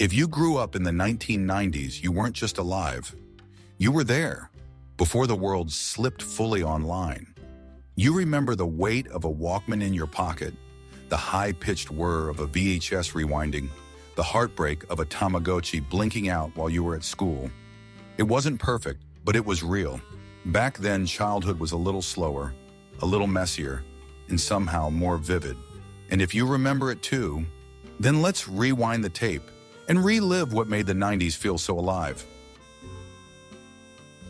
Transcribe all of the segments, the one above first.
If you grew up in the 1990s, you weren't just alive. You were there, before the world slipped fully online. You remember the weight of a Walkman in your pocket, the high-pitched whir of a VHS rewinding, the heartbreak of a Tamagotchi blinking out while you were at school. It wasn't perfect, but it was real. Back then, childhood was a little slower, a little messier, and somehow more vivid. And if you remember it too, then let's rewind the tape and relive what made the 90s feel so alive.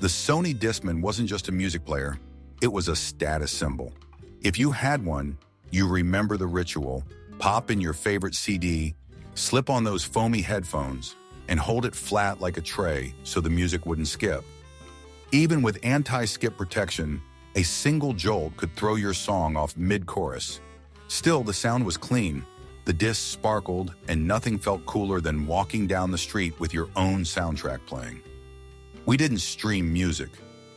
The Sony Discman wasn't just a music player, it was a status symbol. If you had one, you remember the ritual: pop in your favorite CD, slip on those foamy headphones, and hold it flat like a tray so the music wouldn't skip. Even with anti-skip protection, a single jolt could throw your song off mid-chorus. Still, the sound was clean, the disc sparkled, and nothing felt cooler than walking down the street with your own soundtrack playing. We didn't stream music.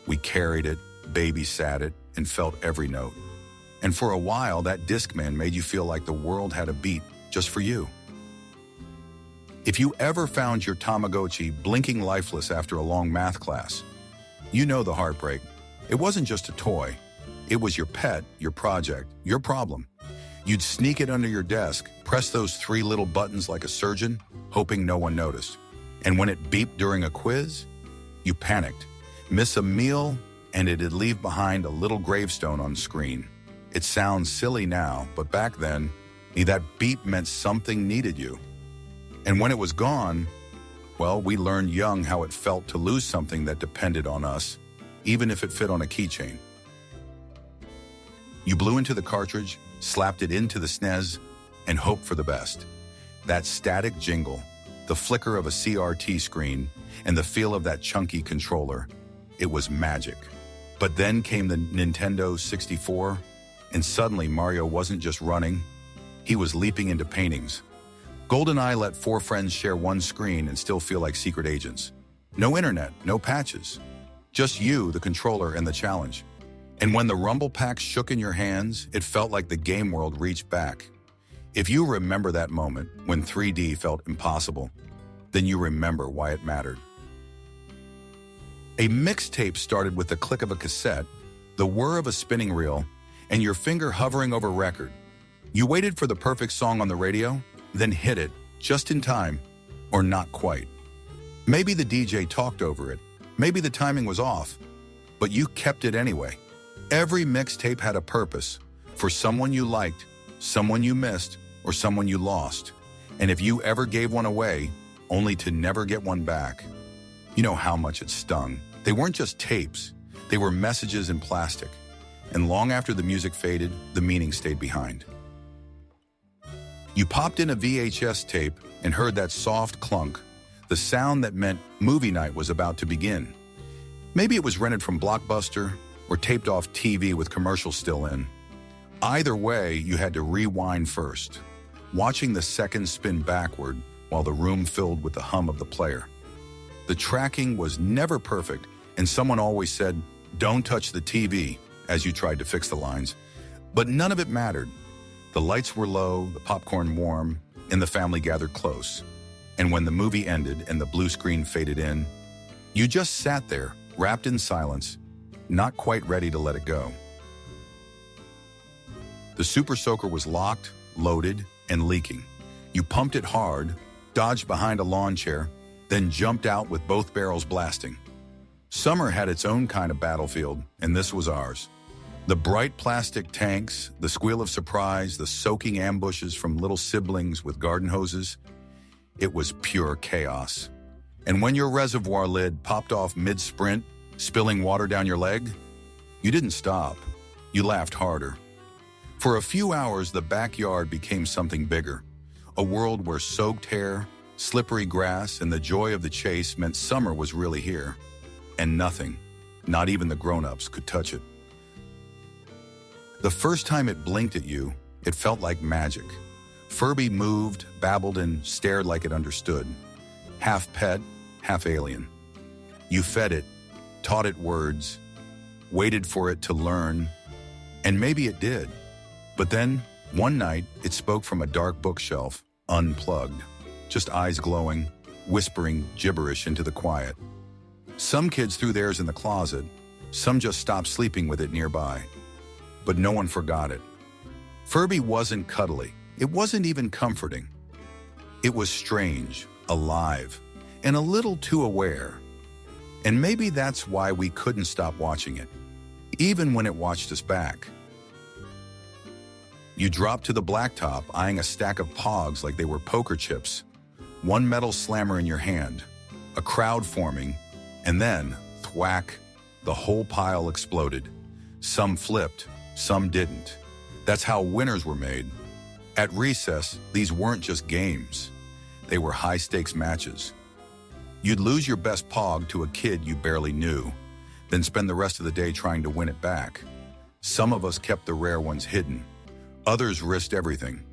We carried it, babysat it, and felt every note. And for a while, that Discman made you feel like the world had a beat just for you. If you ever found your Tamagotchi blinking lifeless after a long math class, you know the heartbreak. It wasn't just a toy. It was your pet, your project, your problem. You'd sneak it under your desk, press those 3 little buttons like a surgeon, hoping no one noticed. And when it beeped during a quiz, you panicked. Miss a meal, and it'd leave behind a little gravestone on screen. It sounds silly now, but back then, that beep meant something needed you. And when it was gone, well, we learned young how it felt to lose something that depended on us, even if it fit on a keychain. You blew into the cartridge, slapped it into the SNES, and hoped for the best. That static jingle, the flicker of a CRT screen, and the feel of that chunky controller, it was magic. But then came the Nintendo 64, and suddenly Mario wasn't just running, he was leaping into paintings. GoldenEye let 4 friends share one screen and still feel like secret agents. No internet, no patches. Just you, the controller, and the challenge. And when the rumble pack shook in your hands, it felt like the game world reached back. If you remember that moment when 3D felt impossible, then you remember why it mattered. A mixtape started with the click of a cassette, the whir of a spinning reel, and your finger hovering over record. You waited for the perfect song on the radio, then hit it, just in time, or not quite. Maybe the DJ talked over it, maybe the timing was off, but you kept it anyway. Every mixtape had a purpose, for someone you liked, someone you missed, or someone you lost. And if you ever gave one away, only to never get one back, you know how much it stung. They weren't just tapes, they were messages in plastic. And long after the music faded, the meaning stayed behind. You popped in a VHS tape and heard that soft clunk, the sound that meant movie night was about to begin. Maybe it was rented from Blockbuster or taped off TV with commercials still in. Either way, you had to rewind first, watching the seconds spin backward while the room filled with the hum of the player. The tracking was never perfect, and someone always said, "Don't touch the TV," as you tried to fix the lines. But none of it mattered. The lights were low, the popcorn warm, and the family gathered close. And when the movie ended and the blue screen faded in, you just sat there, wrapped in silence, not quite ready to let it go. The Super Soaker was locked, loaded, and leaking. You pumped it hard, dodged behind a lawn chair, then jumped out with both barrels blasting. Summer had its own kind of battlefield, and this was ours. The bright plastic tanks, the squeal of surprise, the soaking ambushes from little siblings with garden hoses. It was pure chaos. And when your reservoir lid popped off mid-sprint, spilling water down your leg, you didn't stop. You laughed harder. For a few hours, the backyard became something bigger. A world where soaked hair, slippery grass, and the joy of the chase meant summer was really here. And nothing, not even the grown-ups, could touch it. The first time it blinked at you, it felt like magic. Furby moved, babbled, and stared like it understood. Half pet, half alien. You fed it, taught it words, waited for it to learn, and maybe it did. But then, one night, it spoke from a dark bookshelf, unplugged. just eyes glowing, whispering gibberish into the quiet. Some kids threw theirs in the closet, some just stopped sleeping with it nearby. But no one forgot it. Furby wasn't cuddly. It wasn't even comforting. It was strange, alive, and a little too aware. And maybe that's why we couldn't stop watching it, even when it watched us back. You dropped to the blacktop, eyeing a stack of pogs like they were poker chips, one metal slammer in your hand, a crowd forming, and then, thwack, the whole pile exploded. Some flipped, some didn't. That's how winners were made. At recess, these weren't just games. They were high-stakes matches. You'd lose your best pog to a kid you barely knew, then spend the rest of the day trying to win it back. Some of us kept the rare ones hidden. Others risked everything.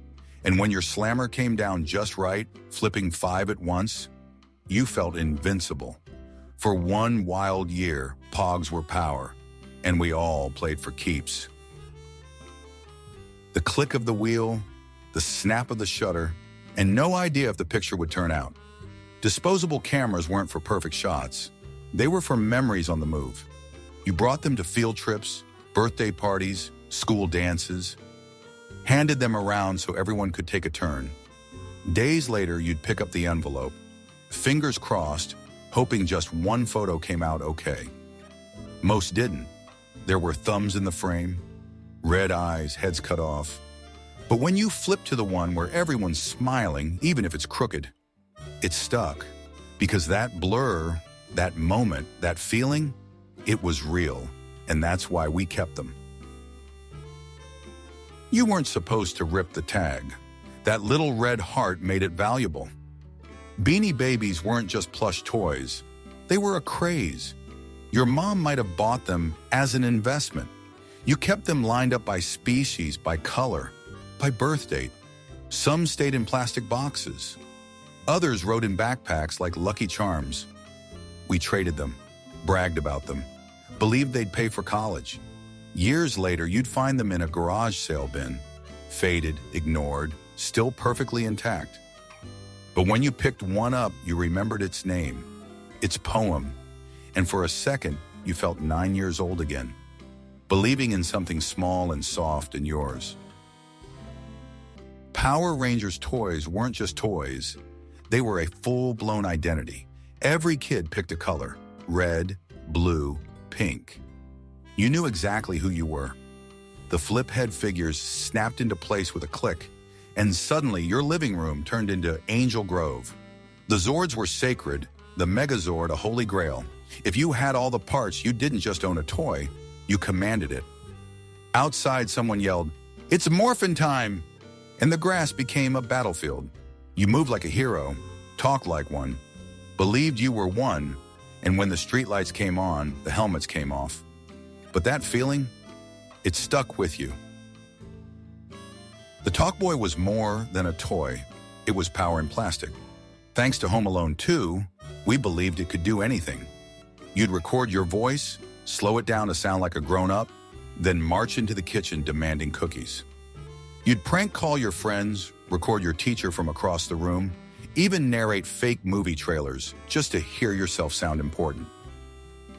And when your slammer came down just right, flipping 5 at once, you felt invincible. For one wild year, pogs were power, and we all played for keeps. The click of the wheel, the snap of the shutter, and no idea if the picture would turn out. Disposable cameras weren't for perfect shots. They were for memories on the move. You brought them to field trips, birthday parties, school dances, handed them around so everyone could take a turn. Days later, you'd pick up the envelope, fingers crossed, hoping just one photo came out okay. Most didn't. There were thumbs in the frame, red eyes, heads cut off. But when you flip to the one where everyone's smiling, even if it's crooked, it stuck. Because that blur, that moment, that feeling, it was real. And that's why we kept them. You weren't supposed to rip the tag. That little red heart made it valuable. Beanie Babies weren't just plush toys. They were a craze. Your mom might have bought them as an investment. You kept them lined up by species, by color, by birth date. Some stayed in plastic boxes. Others rode in backpacks like Lucky Charms. We traded them, bragged about them, believed they'd pay for college. Years later, you'd find them in a garage sale bin, faded, ignored, still perfectly intact. But when you picked one up, you remembered its name, its poem, and for a second, you felt 9 years old again, believing in something small and soft in yours. Power Rangers toys weren't just toys. They were a full-blown identity. Every kid picked a color: red, blue, pink. You knew exactly who you were. The flip head figures snapped into place with a click, and suddenly your living room turned into Angel Grove. The Zords were sacred, the Megazord a holy grail. If you had all the parts, you didn't just own a toy, you commanded it. Outside, someone yelled, "It's morphin' time!" And the grass became a battlefield. You moved like a hero, talked like one, believed you were one, and when the streetlights came on, the helmets came off. But that feeling, it stuck with you. The Talkboy was more than a toy. It was power in plastic. Thanks to Home Alone 2, we believed it could do anything. You'd record your voice, slow it down to sound like a grown-up, then march into the kitchen demanding cookies. You'd prank call your friends, record your teacher from across the room, even narrate fake movie trailers just to hear yourself sound important.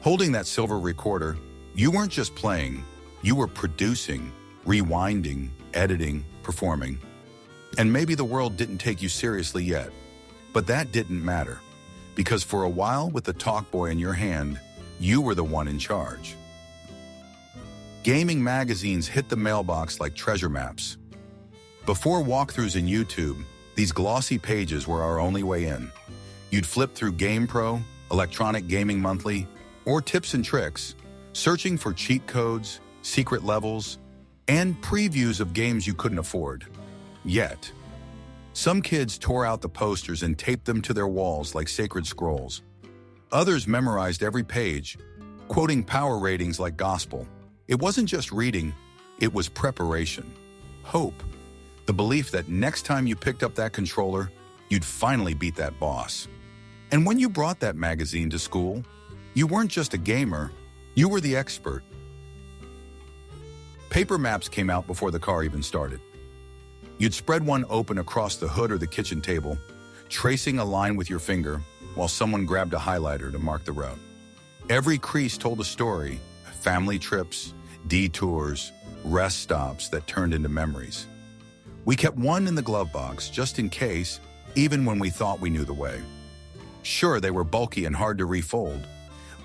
Holding that silver recorder, you weren't just playing, you were producing, rewinding, editing, performing. And maybe the world didn't take you seriously yet, but that didn't matter, because for a while with the Talkboy in your hand, you were the one in charge. Gaming magazines hit the mailbox like treasure maps. Before walkthroughs in YouTube, these glossy pages were our only way in. You'd flip through GamePro, Electronic Gaming Monthly, or Tips and Tricks, searching for cheat codes, secret levels, and previews of games you couldn't afford. Yet, some kids tore out the posters and taped them to their walls like sacred scrolls. Others memorized every page, quoting power ratings like gospel. It wasn't just reading, it was preparation, hope, the belief that next time you picked up that controller, you'd finally beat that boss. And when you brought that magazine to school, you weren't just a gamer, you were the expert. Paper maps came out before the car even started. You'd spread one open across the hood or the kitchen table, tracing a line with your finger while someone grabbed a highlighter to mark the route. Every crease told a story, family trips, detours, rest stops that turned into memories. We kept one in the glove box just in case, even when we thought we knew the way. Sure, they were bulky and hard to refold,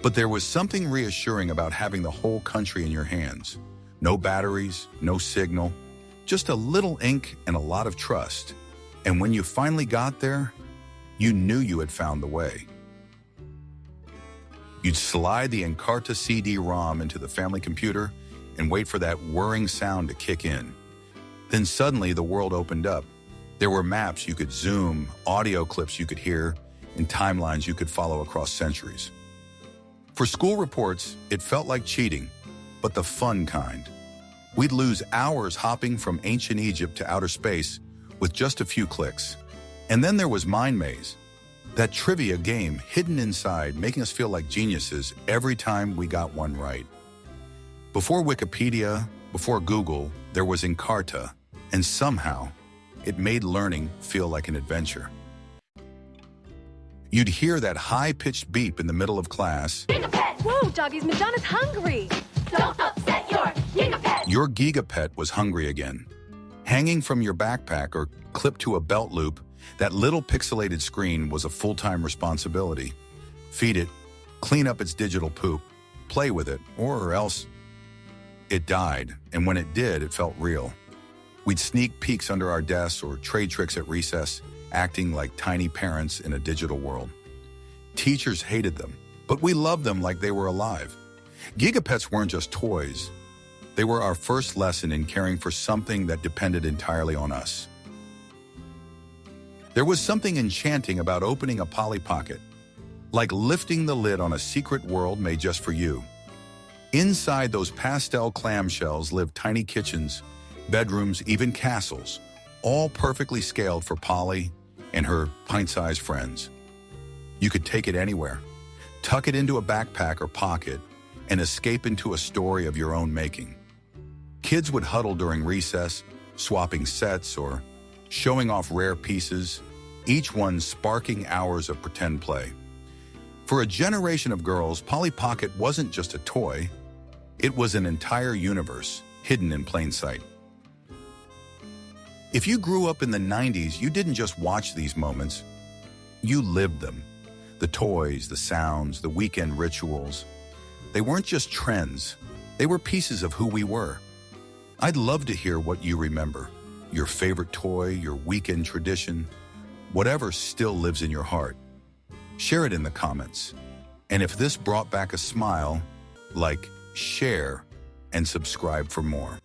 but there was something reassuring about having the whole country in your hands. No batteries, no signal, just a little ink and a lot of trust. And when you finally got there, you knew you had found the way. You'd slide the Encarta CD-ROM into the family computer and wait for that whirring sound to kick in. Then suddenly the world opened up. There were maps you could zoom, audio clips you could hear, and timelines you could follow across centuries. For school reports, it felt like cheating, but the fun kind. We'd lose hours hopping from ancient Egypt to outer space with just a few clicks. And then there was Mind Maze, that trivia game hidden inside, making us feel like geniuses every time we got one right. Before Wikipedia, before Google, there was Encarta, and somehow it made learning feel like an adventure. You'd hear that high-pitched beep in the middle of class. Gigapet! Whoa, doggies, Madonna's hungry! Don't upset your Gigapet! Your Gigapet was hungry again. Hanging from your backpack or clipped to a belt loop, that little pixelated screen was a full-time responsibility. Feed it, clean up its digital poop, play with it, or else it died, and when it did, it felt real. We'd sneak peeks under our desks or trade tricks at recess, acting like tiny parents in a digital world. Teachers hated them, but we loved them like they were alive. Gigapets weren't just toys. They were our first lesson in caring for something that depended entirely on us. There was something enchanting about opening a Polly Pocket, like lifting the lid on a secret world made just for you. Inside those pastel clamshells lived tiny kitchens, bedrooms, even castles, all perfectly scaled for Polly and her pint-sized friends. You could take it anywhere, tuck it into a backpack or pocket, and escape into a story of your own making. Kids would huddle during recess, swapping sets or showing off rare pieces, each one sparking hours of pretend play. For a generation of girls, Polly Pocket wasn't just a toy, it was an entire universe, hidden in plain sight. If you grew up in the 90s, you didn't just watch these moments, you lived them. The toys, the sounds, the weekend rituals. They weren't just trends, they were pieces of who we were. I'd love to hear what you remember, your favorite toy, your weekend tradition, whatever still lives in your heart. Share it in the comments. And if this brought back a smile, like, share, and subscribe for more.